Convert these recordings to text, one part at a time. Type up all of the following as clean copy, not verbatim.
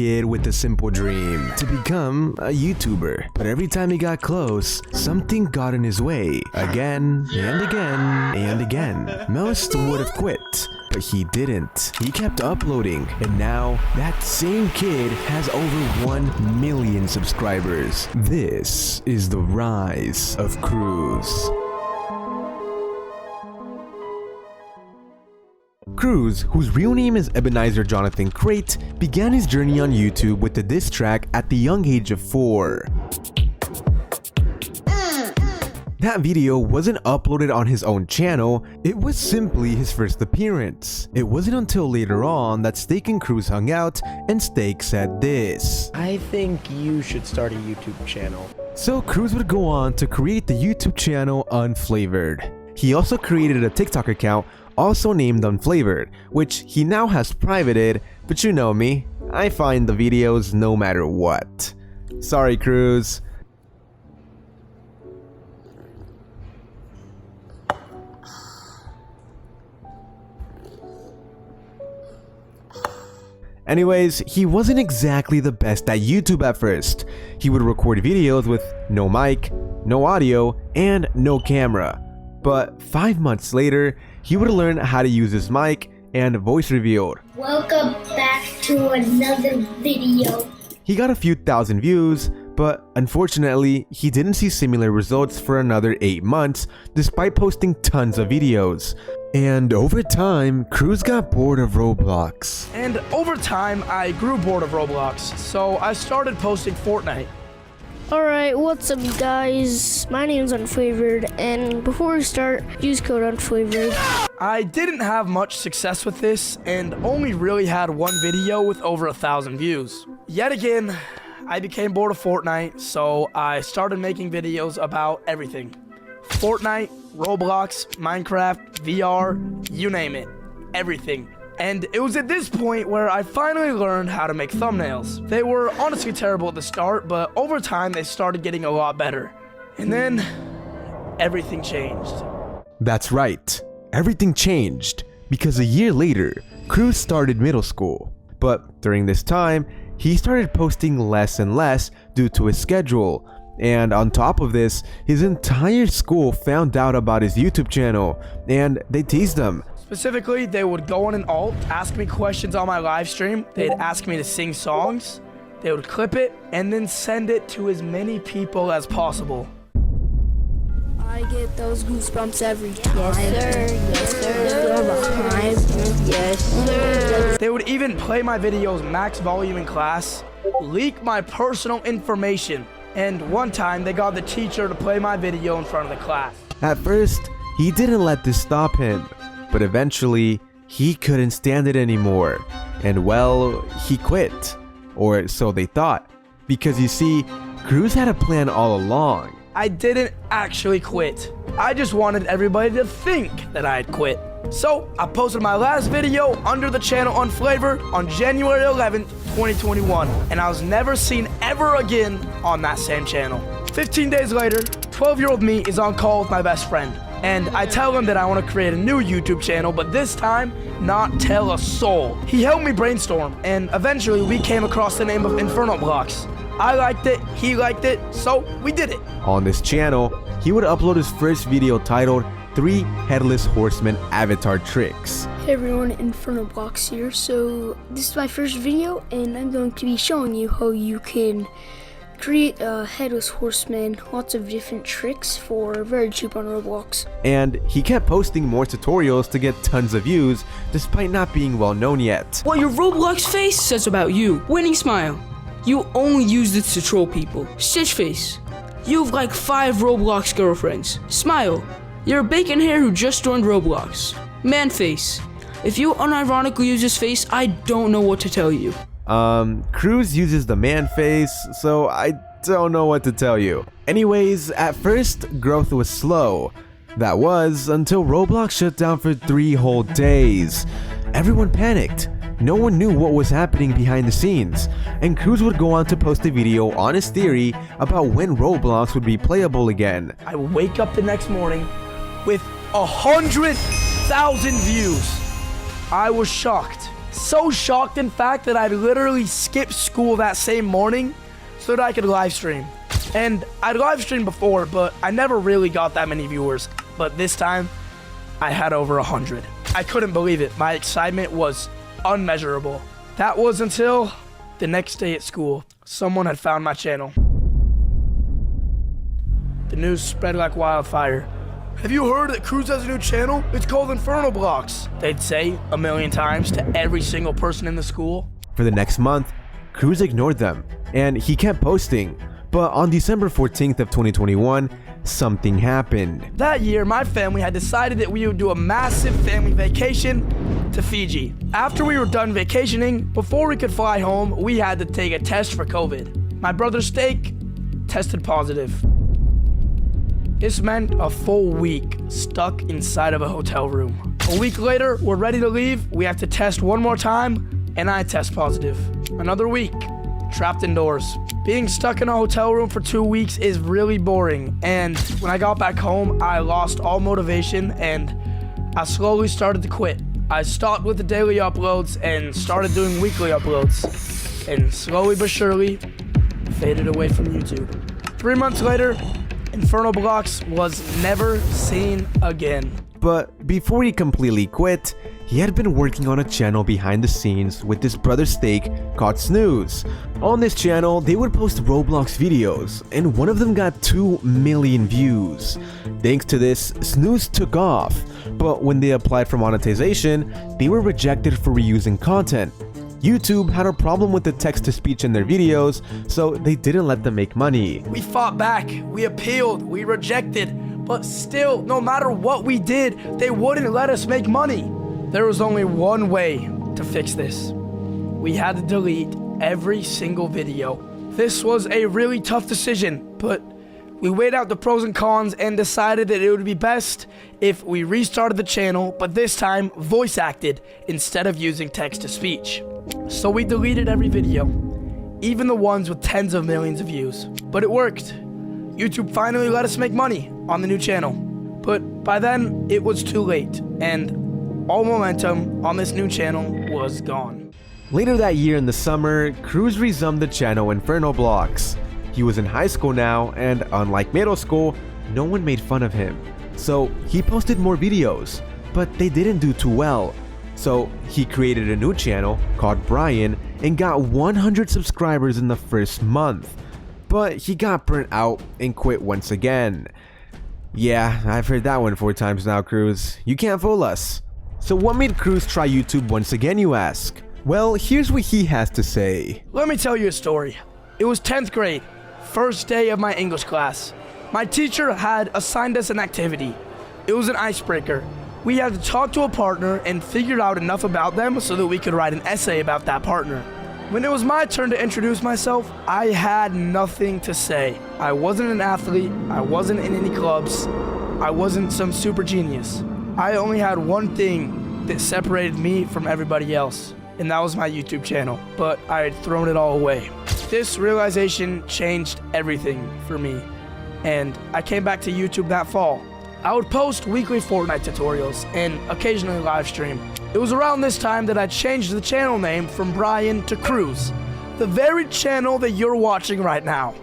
kid with a simple dream to become a YouTuber. But every time he got close, something got in his way. Again and again and again. Most would have quit, but he didn't. He kept uploading, and now that same kid has over 1 million subscribers. This is the rise of Cruz. Cruz, whose real name is Ebenezer Jonathan Crate, began his journey on YouTube with a diss track at the young age of 4. That video wasn't uploaded on his own channel, it was simply his first appearance. It wasn't until later on that Steak and Cruz hung out and Steak said this: I think you should start a YouTube channel. So Cruz would go on to create the YouTube channel Unflavored. He also created a TikTok account also named Unflavored, which he now has privated, but you know me, I find the videos no matter what. Sorry, Cruz. Anyways, he wasn't exactly the best at YouTube at first. He would record videos with no mic, no audio, and no camera. But 5 months later, he would learn how to use his mic and voice revealed. Welcome back to another video. He got a few thousand views, but unfortunately, he didn't see similar results for another 8 months despite posting tons of videos. And over time, Cruz got bored of Roblox. And over time, I grew bored of Roblox, so I started posting Fortnite. Alright, what's up guys? My name's Unflavored, and before we start, use code Unflavored. I didn't have much success with this, and only really had one video with over 1,000 views. Yet again, I became bored of Fortnite, so I started making videos about everything. Fortnite, Roblox, Minecraft, VR, you name it. Everything. And it was at this point where I finally learned how to make thumbnails. They were honestly terrible at the start, but over time they started getting a lot better. And then, everything changed. That's right, everything changed, because a year later, Cruz started middle school. But during this time, he started posting less and less due to his schedule. And on top of this, his entire school found out about his YouTube channel, and they teased him. Specifically, they would go on an alt, ask me questions on my live stream, they'd ask me to sing songs, they would clip it, and then send it to as many people as possible. I get those goosebumps every time. Yes sir. Yes sir. They would even play my videos max volume in class, leak my personal information, and one time they got the teacher to play my video in front of the class. At first, he didn't let this stop him, but eventually, he couldn't stand it anymore. And well, he quit. Or so they thought. Because you see, Cruz had a plan all along. I didn't actually quit. I just wanted everybody to think that I had quit. So, I posted my last video under the channel Unflavored on January 11th, 2021. And I was never seen ever again on that same channel. 15 days later, 12-year-old me is on call with my best friend. And I tell him that I want to create a new YouTube channel, but this time, not tell a soul. He helped me brainstorm, and eventually we came across the name of Inferno Blocks. I liked it, he liked it, so we did it. On this channel, he would upload his first video titled 3 Headless Horseman Avatar Tricks. Hey everyone, Inferno Blocks here. So this is my first video, and I'm going to be showing you how you can create a headless horseman, lots of different tricks for very cheap on Roblox. And he kept posting more tutorials to get tons of views, despite not being well known yet. What your Roblox face says about you. Winning smile. You only use this to troll people. Stitch face. You have like 5 Roblox girlfriends. Smile. You're a bacon hair who just joined Roblox. Man face. If you unironically use this face, I don't know what to tell you. Cruz uses the man face, so I don't know what to tell you. Anyways, at first, growth was slow. That was until Roblox shut down for 3 whole days. Everyone panicked. No one knew what was happening behind the scenes, and Cruz would go on to post a video on his theory about when Roblox would be playable again. I wake up the next morning with 100,000 views. I was shocked. So shocked, in fact, that I'd literally skipped school that same morning so that I could live stream. And I'd live streamed before, but I never really got that many viewers. But this time, I had over 100. I couldn't believe it. My excitement was unmeasurable. That was until the next day at school. Someone had found my channel. The news spread like wildfire. Have you heard that Cruz has a new channel? It's called Inferno Blocks. They'd say a million times to every single person in the school. For the next month, Cruz ignored them, and he kept posting. But on December 14th of 2021, something happened. That year, my family had decided that we would do a massive family vacation to Fiji. After we were done vacationing, before we could fly home, we had to take a test for COVID. My brother Steak tested positive. This meant a full week stuck inside of a hotel room. A week later, we're ready to leave. We have to test one more time, and I test positive. Another week, trapped indoors. Being stuck in a hotel room for 2 weeks is really boring, and when I got back home, I lost all motivation and I slowly started to quit. I stopped with the daily uploads and started doing weekly uploads, and slowly but surely faded away from YouTube. 3 months later, Inferno Blocks was never seen again. But before he completely quit, he had been working on a channel behind the scenes with his brother Steak called Snooze. On this channel, they would post Roblox videos, and one of them got 2 million views. Thanks to this, Snooze took off, but when they applied for monetization, they were rejected for reusing content. YouTube had a problem with the text-to-speech in their videos, so they didn't let them make money. We fought back, we appealed, we rejected, but still, no matter what we did, they wouldn't let us make money. There was only one way to fix this. We had to delete every single video. This was a really tough decision, but we weighed out the pros and cons and decided that it would be best if we restarted the channel, but this time voice acted instead of using text-to-speech. So we deleted every video, even the ones with tens of millions of views. But it worked. YouTube finally let us make money on the new channel. But by then, it was too late, and all momentum on this new channel was gone. Later that year in the summer, Cruz resumed the channel Inferno Blocks. He was in high school now, and unlike middle school, no one made fun of him. So he posted more videos, but they didn't do too well. So he created a new channel called Brian and got 100 subscribers in the first month. But he got burnt out and quit once again. Yeah, I've heard that one 4 times now, Cruz. You can't fool us. So what made Cruz try YouTube once again, you ask? Well, here's what he has to say. Let me tell you a story. It was 10th grade, first day of my English class. My teacher had assigned us an activity. It was an icebreaker. We had to talk to a partner and figure out enough about them so that we could write an essay about that partner. When it was my turn to introduce myself, I had nothing to say. I wasn't an athlete, I wasn't in any clubs, I wasn't some super genius. I only had one thing that separated me from everybody else, and that was my YouTube channel, but I had thrown it all away. This realization changed everything for me, and I came back to YouTube that fall. I would post weekly Fortnite tutorials and occasionally live stream. It was around this time that I changed the channel name from Brian to Cruz, the very channel that you're watching right now.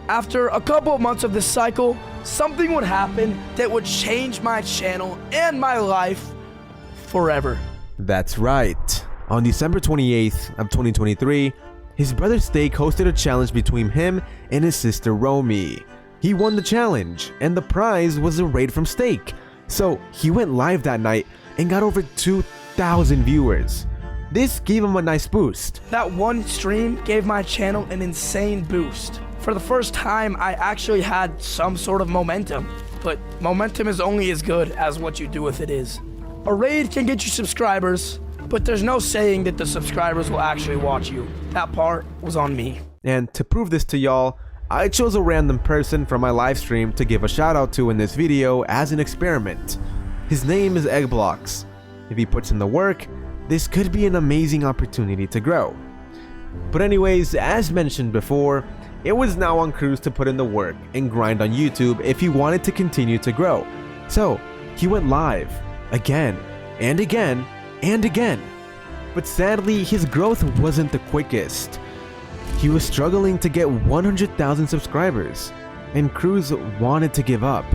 After a couple of months of this cycle, something would happen that would change my channel and my life forever. That's right. On December 28th of 2023, his brother Steak hosted a challenge between him and his sister Romy. He won the challenge, and the prize was a raid from Steak. So he went live that night and got over 2,000 viewers. This gave him a nice boost. That one stream gave my channel an insane boost. For the first time, I actually had some sort of momentum, but momentum is only as good as what you do with it is. A raid can get you subscribers, but there's no saying that the subscribers will actually watch you. That part was on me. And to prove this to y'all, I chose a random person from my live stream to give a shout out to in this video as an experiment. His name is Eggblocks. If he puts in the work, this could be an amazing opportunity to grow. But anyways, as mentioned before, it was now on Cruz to put in the work and grind on YouTube if he wanted to continue to grow. So he went live again and again and again. But sadly, his growth wasn't the quickest. He was struggling to get 100,000 subscribers, and Cruz wanted to give up.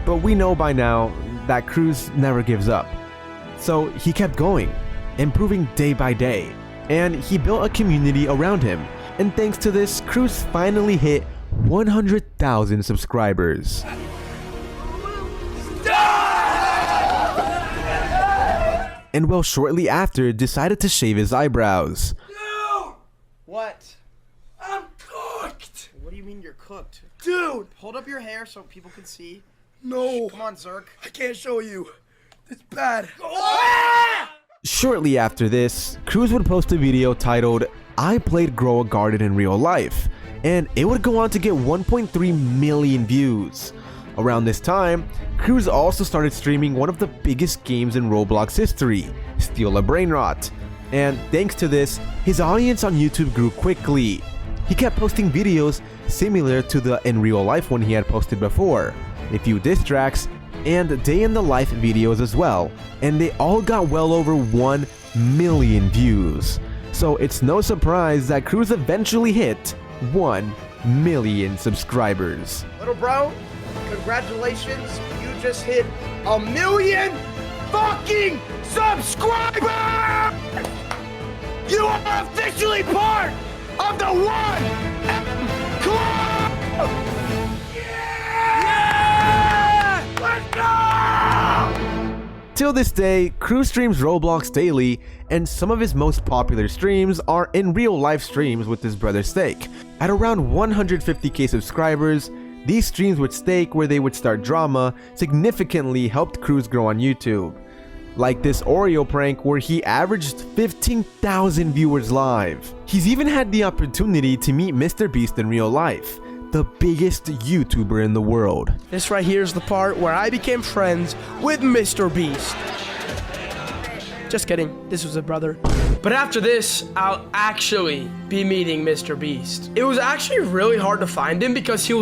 But we know by now that Cruz never gives up. So he kept going, improving day by day, and he built a community around him. And thanks to this, Cruz finally hit 100,000 subscribers. And well, shortly after, decided to shave his eyebrows. No! What? I'm cooked! What do you mean you're cooked? Dude! Hold up your hair so people can see. No! Come on, Zerk. I can't show you. It's bad. Shortly after this, Cruz would post a video titled, "I played Grow a Garden in real life," and it would go on to get 1.3 million views. Around this time, Cruz also started streaming one of the biggest games in Roblox history, Steal a Brainrot. And thanks to this, his audience on YouTube grew quickly. He kept posting videos similar to the in real life one he had posted before, a few diss tracks, and day in the life videos as well, and they all got well over 1 million views. So it's no surprise that Cruz eventually hit 1 million subscribers. Little bro, congratulations. You just hit 1 million fucking subscribers! You are officially part of the 1M Club! Yeah! Let's go! Till this day, Cruz streams Roblox daily, and some of his most popular streams are in real life streams with his brother Steak. At around 150k subscribers, these streams with Steak where they would start drama significantly helped Cruz grow on YouTube. Like this Oreo prank where he averaged 15,000 viewers live. He's even had the opportunity to meet Mr. Beast in real life, the biggest YouTuber in the world. This right here is the part where I became friends with Mr. Beast. Just kidding, this was a brother. But after this, I'll actually be meeting Mr. Beast. It was actually really hard to find him because he was